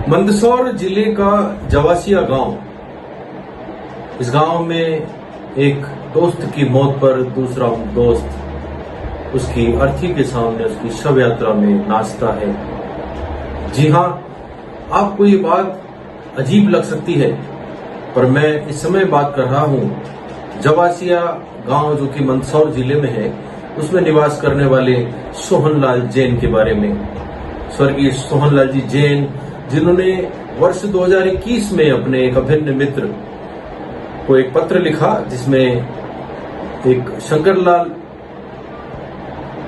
मंदसौर जिले का जवासिया गांव, इस गांव में एक दोस्त की मौत पर दूसरा दोस्त उसकी अर्थी के सामने उसकी शव यात्रा में नाचता है। जी हां, आपको ये बात अजीब लग सकती है, पर मैं इस समय बात कर रहा हूं जवासिया गांव जो कि मंदसौर जिले में है, उसमें निवास करने वाले सोहनलाल जैन के बारे में। स्वर्गीय सोहनलाल जी जैन, जिन्होंने वर्ष 2021 में अपने एक अभिन्न मित्र को एक पत्र लिखा, जिसमें एक शंकरलाल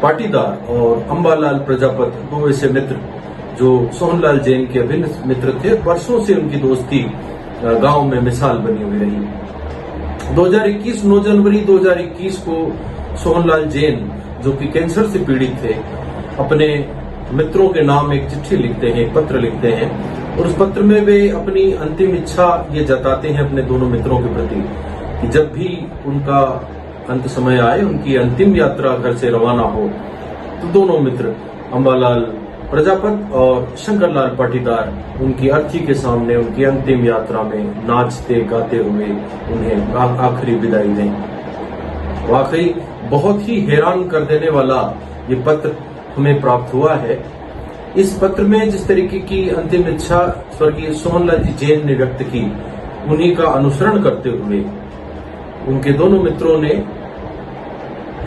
पाटीदार और अंबालाल प्रजापत, दो ऐसे मित्र जो सोहनलाल जैन के अभिन्न मित्र थे, वर्षों से उनकी दोस्ती गांव में मिसाल बनी हुई रही। 2021 9 जनवरी 2021 को सोहनलाल जैन, जो कि कैंसर से पीड़ित थे, अपने मित्रों के नाम एक चिट्ठी लिखते हैं, एक पत्र लिखते हैं, और उस पत्र में वे अपनी अंतिम इच्छा ये जताते हैं अपने दोनों मित्रों के प्रति कि जब भी उनका अंत समय आए, उनकी अंतिम यात्रा घर से रवाना हो, तो दोनों मित्र अंबालाल प्रजापत और शंकरलाल पाटीदार उनकी अर्थी के सामने उनकी अंतिम यात्रा में नाचते गाते हुए उन्हें आखिरी विदाई दें। वाकई बहुत ही हैरान कर देने वाला ये पत्र हमें प्राप्त हुआ है। इस पत्र में जिस तरीके की अंतिम इच्छा स्वर्गीय सोहनलाल जी जैन ने व्यक्त की, उन्हीं का अनुसरण करते हुए उनके दोनों मित्रों ने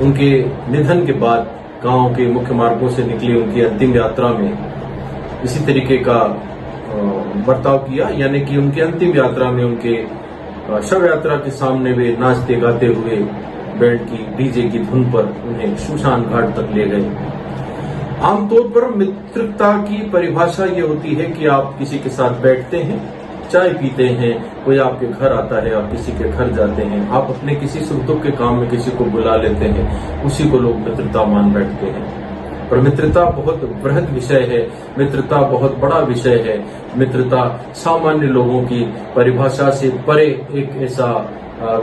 उनके निधन के बाद गांव के मुख्य मार्गों से निकली उनकी अंतिम यात्रा में इसी तरीके का बर्ताव किया, यानी कि उनकी अंतिम यात्रा में उनके शव यात्रा के सामने वे नाचते गाते हुए बैंड की, डीजे की धुन पर उन्हें शमशान घाट तक ले गए। आमतौर पर मित्रता की परिभाषा ये होती है कि आप किसी के साथ बैठते हैं, चाय पीते हैं, कोई आपके घर आता है, आप किसी के घर जाते हैं, आप अपने किसी सुख दुख के काम में किसी को बुला लेते हैं, उसी को लोग मित्रता मान बैठते हैं। पर मित्रता बहुत बृहद विषय है, मित्रता बहुत बड़ा विषय है। मित्रता सामान्य लोगों की परिभाषा से परे एक ऐसा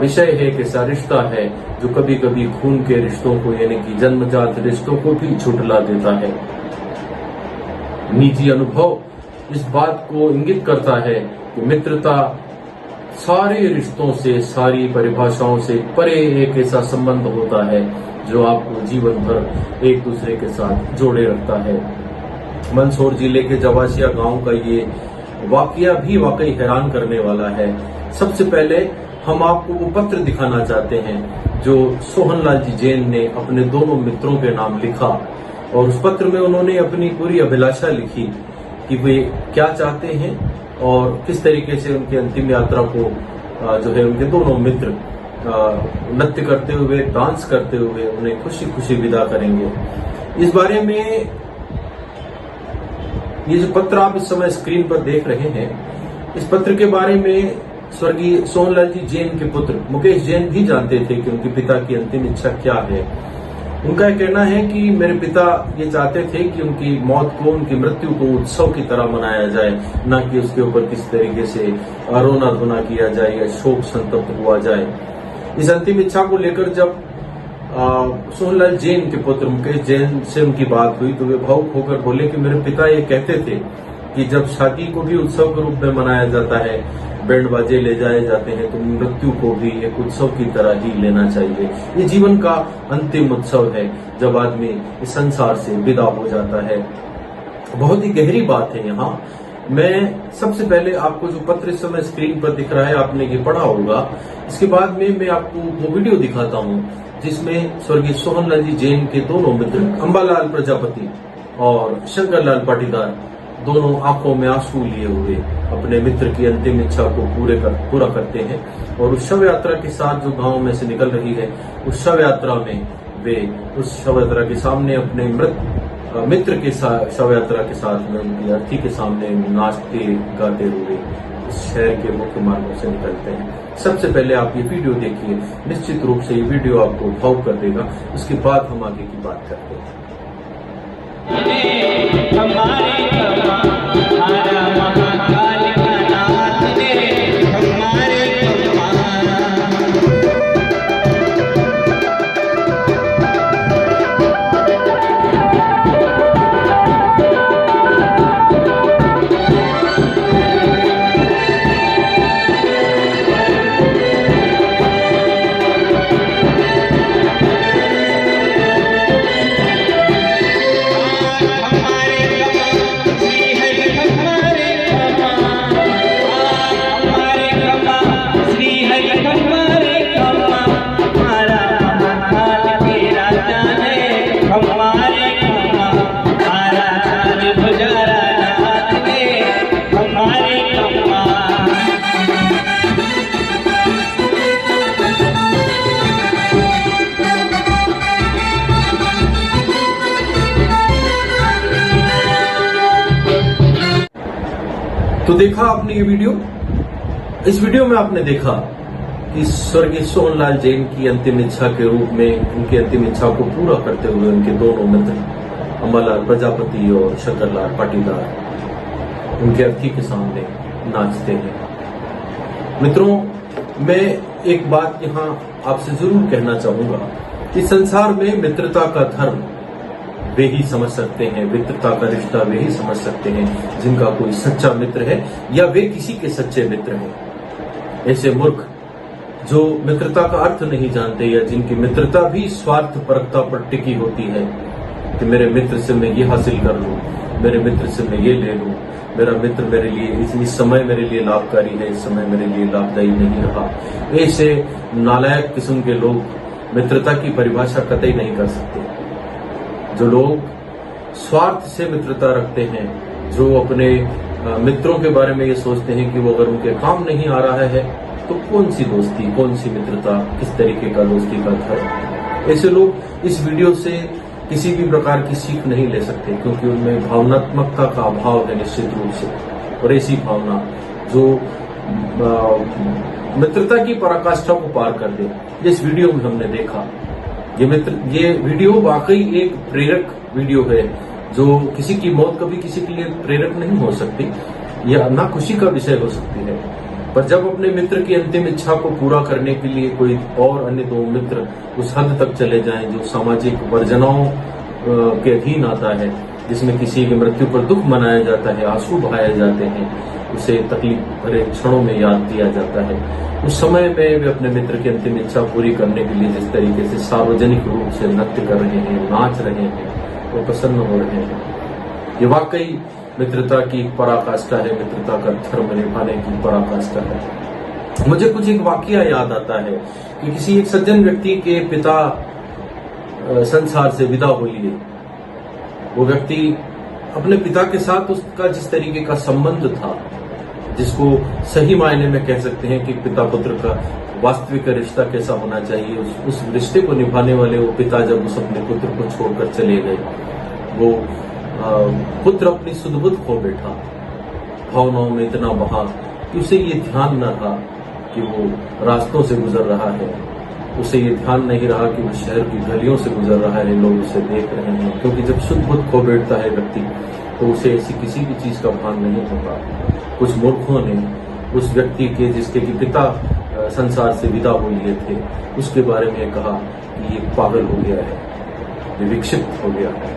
विषय है, एक ऐसा रिश्ता है जो कभी कभी खून के रिश्तों को, यानी कि जन्मजात रिश्तों को भी झुठला देता है। निजी अनुभव इस बात को इंगित करता है कि मित्रता सारे रिश्तों से, सारी परिभाषाओं से परे एक ऐसा संबंध होता है जो आपको जीवन भर एक दूसरे के साथ जोड़े रखता है। मंदसौर जिले के जवासिया गांव का ये वाकया भी वाकई हैरान करने वाला है। सबसे पहले हम आपको वो पत्र दिखाना चाहते हैं जो सोहनलाल जी जैन ने अपने दोनों मित्रों के नाम लिखा, और उस पत्र में उन्होंने अपनी पूरी अभिलाषा लिखी कि वे क्या चाहते हैं और किस तरीके से उनकी अंतिम यात्रा को जो है उनके दोनों मित्र नृत्य करते हुए, डांस करते हुए उन्हें खुशी खुशी विदा करेंगे। इस बारे में ये जो पत्र आप इस समय स्क्रीन पर देख रहे हैं, इस पत्र के बारे में स्वर्गीय सोहनलाल जी जैन के पुत्र मुकेश जैन भी जानते थे कि उनके पिता की अंतिम इच्छा क्या है। उनका कहना है कि मेरे पिता ये चाहते थे कि उनकी मौत को, उनकी मृत्यु को उत्सव की तरह मनाया जाए, न कि उसके ऊपर किसी तरीके से रोना धोना किया जाए या शोक संतप्त हुआ जाए। इस अंतिम इच्छा को लेकर जब सोहनलाल जैन के पुत्र मुकेश जैन से उनकी बात हुई, तो वे भावुक होकर बोले कि मेरे पिता ये कहते थे कि जब शादी को भी उत्सव के रूप में मनाया जाता है, बैंड बाजे ले जाए जाते हैं, तो मृत्यु को भी एक उत्सव की तरह ही लेना चाहिए। ये जीवन का अंतिम उत्सव है जब आदमी इस संसार से विदा हो जाता है। बहुत ही गहरी बात है यहाँ। मैं सबसे पहले आपको जो पत्र इस समय स्क्रीन पर दिख रहा है, आपने ये पढ़ा होगा। इसके बाद में मैं आपको वो वीडियो दिखाता हूँ जिसमें स्वर्गीय सोहनलाल जी जैन के दोनों मित्र अंबालाल प्रजापति और शंकरलाल पाटीदार दोनों आंखों में आंसू लिए हुए अपने मित्र की अंतिम इच्छा को पूरा करते हैं, और उस शव यात्रा के साथ जो गांव में से निकल रही है, उस शव यात्रा में वे उस शव यात्रा के सामने अपने मित्र के साथ, शव यात्रा के साथ में उनकी अर्थी के सामने नाचते गाते हुए इस शहर के मुख्य मार्गों से निकलते हैं। सबसे पहले आप ये वीडियो देखिए, निश्चित रूप से ये वीडियो आपको भावुक कर देगा। उसके बाद हम आगे की बात करते हैं। तो देखा आपने ये वीडियो। इस वीडियो में आपने देखा कि स्वर्गीय सोहनलाल जैन की अंतिम इच्छा के रूप में, उनकी अंतिम इच्छा को पूरा करते हुए उनके दोनों मित्र अंबालाल प्रजापति और शंकरलाल पाटीदार उनके अर्थी के सामने नाचते हैं। मित्रों, मैं एक बात यहाँ आपसे जरूर कहना चाहूंगा कि संसार में मित्रता का धर्म वे ही समझ सकते हैं, मित्रता का रिश्ता वे ही समझ सकते हैं जिनका कोई सच्चा मित्र है या वे किसी के सच्चे मित्र हैं। ऐसे मूर्ख जो मित्रता का अर्थ नहीं जानते या जिनकी मित्रता भी स्वार्थपरकता पर टिकी होती है कि मेरे मित्र से मैं ये हासिल कर लूं, मेरे मित्र से मैं ये ले लूं, मेरा मित्र मेरे लिए इस समय मेरे लिए लाभकारी है, इस समय मेरे लिए लाभदायी नहीं रहा। ऐसे नालायक किस्म के लोग मित्रता की परिभाषा कतई नहीं कर सकते। जो लोग स्वार्थ से मित्रता रखते हैं, जो अपने मित्रों के बारे में ये सोचते हैं कि वो अगर उनके काम नहीं आ रहा है तो कौन सी दोस्ती, कौन सी मित्रता, किस तरीके का दोस्ती का धर्म। ऐसे लोग इस वीडियो से किसी भी प्रकार की सीख नहीं ले सकते क्योंकि उनमें भावनात्मकता का अभाव है निश्चित रूप से। और ऐसी भावना जो मित्रता की पराकाष्ठा को पार कर दे, जिस वीडियो में हमने देखा, ये वीडियो वाकई एक प्रेरक वीडियो है। जो किसी की मौत कभी किसी के लिए प्रेरक नहीं हो सकती या ना खुशी का विषय हो सकती है, पर जब अपने मित्र की अंतिम इच्छा को पूरा करने के लिए कोई और अन्य दो मित्र उस हद तक चले जाएं जो सामाजिक वर्जनाओं के अधीन आता है, जिसमें किसी की मृत्यु पर दुख मनाया जाता है, आंसू बहाए जाते हैं, उसे तकलीफ भरे क्षणों में याद किया जाता है, उस समय में वे अपने मित्र की अंतिम इच्छा पूरी करने के लिए जिस तरीके से सार्वजनिक रूप से नृत्य कर रहे हैं, नाच रहे हैं, वो प्रसन्न हो रहे हैं, ये वाकई मित्रता की पराकाष्ठा है, मित्रता का धर्म निभाने की पराकाष्ठा है। मुझे कुछ एक वाकया याद आता है कि किसी एक सज्जन व्यक्ति के पिता संसार से विदा हो लिए। वो व्यक्ति अपने पिता के साथ उसका जिस तरीके का संबंध था, जिसको सही मायने में कह सकते हैं कि पिता पुत्र का वास्तविक रिश्ता कैसा होना चाहिए, उस रिश्ते को निभाने वाले वो पिता जब उस अपने पुत्र को छोड़कर चले गए, वो पुत्र अपनी सुध-बुध खो बैठा, भावनाओं में इतना बहा कि उसे ये ध्यान न रहा कि वो रास्तों से गुजर रहा है, उसे ये ध्यान नहीं रहा कि वो शहर की गलियों से गुजर रहा है, लोग उसे देख रहे हैं। क्योंकि जब सुध-बुध खो बैठता है व्यक्ति तो उसे ऐसी किसी भी चीज का भान नहीं होता। कुछ मूर्खों ने उस व्यक्ति के जिसके कि पिता संसार से विदा हो लिए थे उसके बारे में कहा कि ये पागल हो गया है, ये विक्षिप्त हो गया है।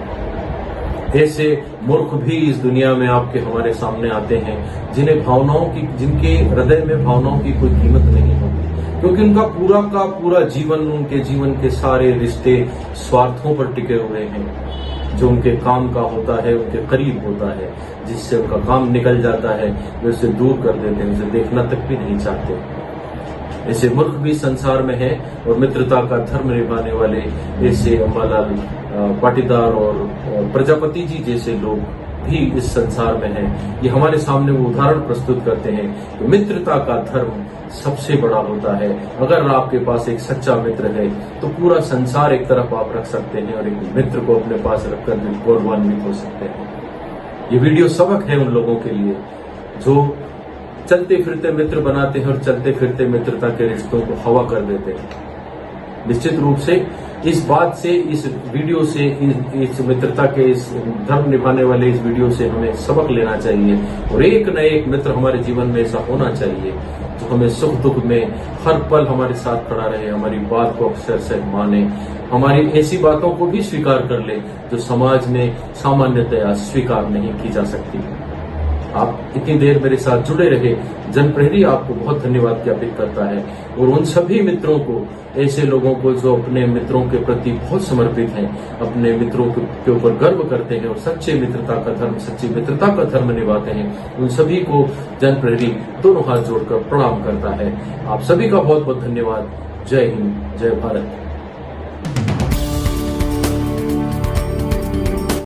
ऐसे मूर्ख भी इस दुनिया में आपके हमारे सामने आते हैं जिनके हृदय में भावनाओं की कोई कीमत नहीं होती, क्योंकि उनका पूरा का पूरा जीवन, उनके जीवन के सारे रिश्ते स्वार्थों पर टिके हुए हैं। जो उनके काम का होता है, उनके करीब होता है, जिससे उनका काम निकल जाता है वे उसे दूर कर देते हैं, उसे देखना तक भी नहीं चाहते। ऐसे मूर्ख भी संसार में है और मित्रता का धर्म निभाने वाले ऐसे अंबालाल पाटीदार और प्रजापति जी जैसे लोग भी इस संसार में हैं। ये हमारे सामने वो उदाहरण प्रस्तुत करते हैं कि मित्रता का धर्म सबसे बड़ा होता है। अगर आपके पास एक सच्चा मित्र है तो पूरा संसार एक तरफ आप रख सकते हैं और एक मित्र को अपने पास रखकर गौरवान्वित हो सकते हैं। ये वीडियो सबक है उन लोगों के लिए जो चलते फिरते मित्र बनाते हैं और चलते फिरते मित्रता के रिश्तों को हवा कर देते हैं। निश्चित रूप से इस बात से, इस वीडियो से, इस मित्रता के इस धर्म निभाने वाले इस वीडियो से हमें सबक लेना चाहिए और एक न एक मित्र हमारे जीवन में ऐसा होना चाहिए जो हमें सुख दुख में हर पल हमारे साथ खड़ा रहे, हमारी बात को अक्सर से माने, हमारी ऐसी बातों को भी स्वीकार कर ले जो समाज में सामान्यतया स्वीकार नहीं की जा सकती। आप इतनी देर मेरे साथ जुड़े रहे, जनप्रहरी आपको बहुत धन्यवाद ज्ञापित करता है और उन सभी मित्रों को, ऐसे लोगों को जो अपने मित्रों के प्रति बहुत समर्पित हैं, अपने मित्रों के ऊपर गर्व करते हैं और सच्ची मित्रता का धर्म निभाते हैं, उन सभी को जनप्रहरी दोनों हाथ जोड़कर प्रणाम करता है। आप सभी का बहुत बहुत धन्यवाद। जय हिंद, जय भारत।